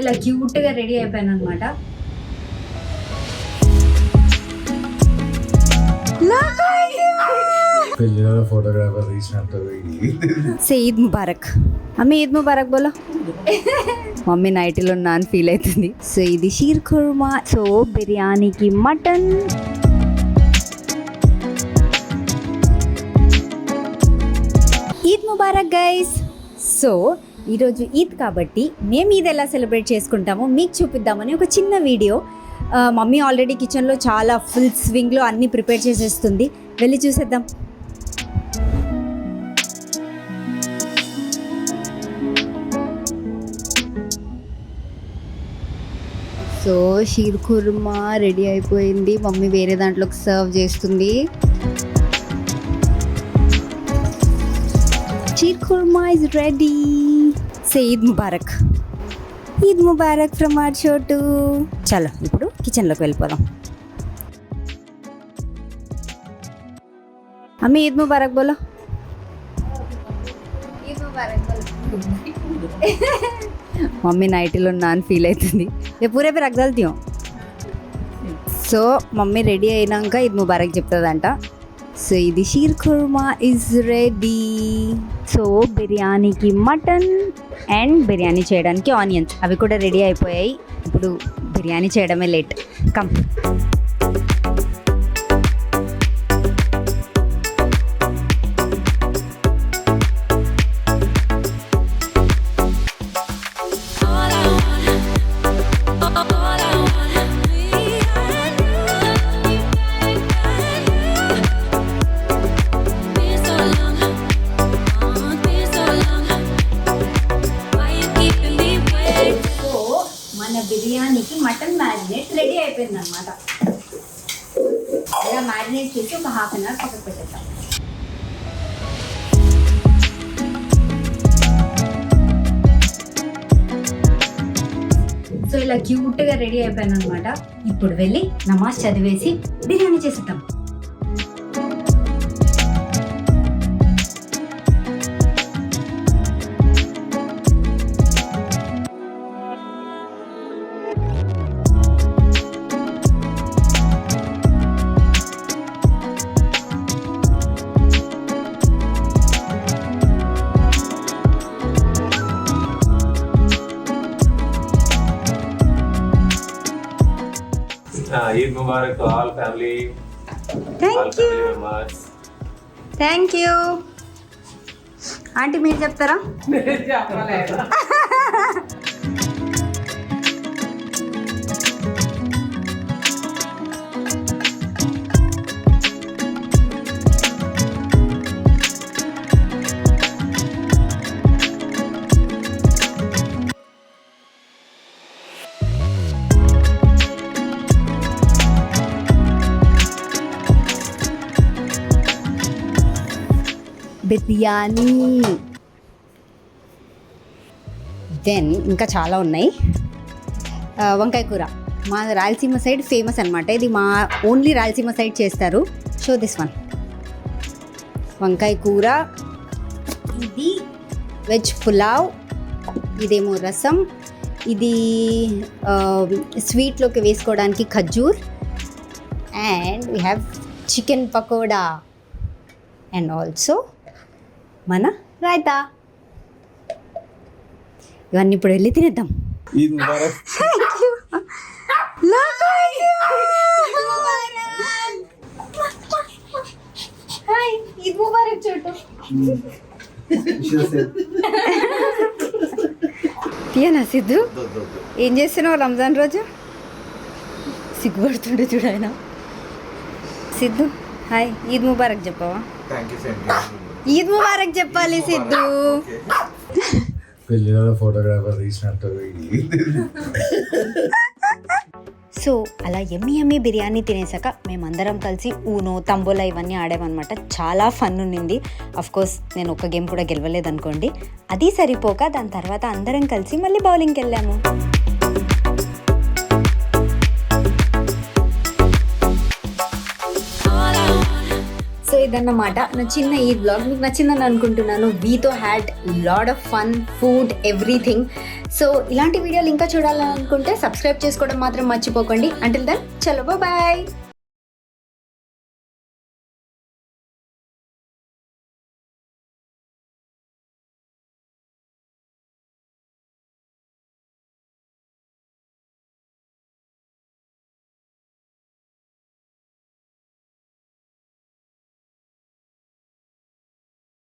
ఇలా క్యూట్గా రెడీ అయిపోయాను అనమాట. फोटोग्राफर తీసినట్టు ఈద్ ముబారక్. అమ్మ ఈద్ ముబారక్ బోలో. మమ్మీ నైట్లో నాన్ ఫీల్ అవుతుంది. సో ఇది షీర్ కుర్మా, సో బిర్యానీకి mutton. Eid Mubarak guys. So ఈరోజు ఈద్ కాబట్టి మేము ఈద్ ఎలా సెలబ్రేట్ చేసుకుంటామో మీకు చూపిద్దామని ఒక చిన్న వీడియో. మమ్మీ ఆల్రెడీ కిచెన్లో చాలా ఫుల్ స్వింగ్లో అన్నీ ప్రిపేర్ చేసేస్తుంది, వెళ్ళి చూసేద్దాం. సో షీర్ కుర్మా రెడీ అయిపోయింది, మమ్మీ వేరే దాంట్లోకి సర్వ్ చేస్తుంది. Sheer kurma is ready. Say Eid Mubarak. Eid Mubarak from our షోటు. చలో ఇప్పుడు కిచెన్లోకి వెళ్ళిపోదాం. అమ్మ ఈద్ ముబారక్ బోలో. ఈద్ ముబారక్ బోలో. మమ్మీ నైట్లో నాన్ ఫీల్ అవుతుంది. రేపు పూరే పే రక్ డల్తీ హూ. సో మమ్మీ రెడీ అయినాక ఈద్ ముబారక్ చెప్తుందంట. సో ఇది sheer kurma is ready. So బిర్యానీకి మటన్ అండ్ బిర్యానీ చేయడానికి ఆనియన్స్ అవి కూడా రెడీ అయిపోయాయి. ఇప్పుడు బిర్యానీ చేయడమే లేట్. కమ్. బిర్యానీకి మటన్ మ్యారినేట్ రెడీ అయిపోయింది అనమాట. ఇలా మ్యారినేట్ చేసి ఒక ½ గంట పక్కకు పెట్టేద్దాం. సో ఇలా క్యూట్గా రెడీ అయిపోయాను అనమాట. ఇప్పుడు వెళ్ళి నమాజ్ చదివేసి బిర్యానీ చేసేద్దాం. Eid Mubarak to all family. Thank you. Thank you. Aunty మీరు చెప్తారా? బిర్యానీ. దెన్ ఇంకా చాలా ఉన్నాయి. వంకాయ కూర మా రాయలసీమ సైడ్ ఫేమస్ అనమాట. ఇది మా ఓన్లీ రాయలసీమ సైడ్ చేస్తారు. Show this one. వంకాయ కూర. ఇది వెజ్ పులావ్. ఇదేమో రసం. ఇది స్వీట్లోకి వేసుకోవడానికి ఖర్జూర్. And we have chicken pakoda and also మన రాయితా. ఇవన్నీ ఇప్పుడు వెళ్ళి తినేద్దాం. ఈద్ ముబారక్. ఈద్ ముబారక్ చోటు. తీయనా సిద్ధు? ఏం చేస్తున్నావు రంజాన్ రోజు? సిగ్గుపడుతుండే చూడు ఆయన. సిద్ధు హాయ్, ఈద్ ముబారక్ చెప్పవా? ఈద్ ముబారక్ చెప్పాలి సిద్ధు. పెళ్ళిలో ఫోటోగ్రాఫర్ తీసినట్టు. సో అలా ఎమ్మి బిర్యానీ తినేసాక మేమందరం కలిసి ఊనో తంబోలా ఇవన్నీ ఆడామన్నమాట. చాలా ఫన్ ఉండింది. కోర్స్ నేను ఒక గేమ్ కూడా గెలవలేదు అనుకోండి. అది సరిపోక దాని తర్వాత అందరం కలిసి మళ్ళీ బౌలింగ్కి వెళ్ళాము. సో ఇదన్నమాట నా చిన్న ఈద్ బ్లాగ్. మీకు నచ్చిందని అనుకుంటున్నాను. We too had lot of fun, food, everything. So ఇలాంటి వీడియోలు ఇంకా చూడాలనుకుంటే సబ్స్క్రైబ్ చేసుకోవడం మాత్రం మర్చిపోకండి. అంటిల్ దెన్ చలో బాయ్.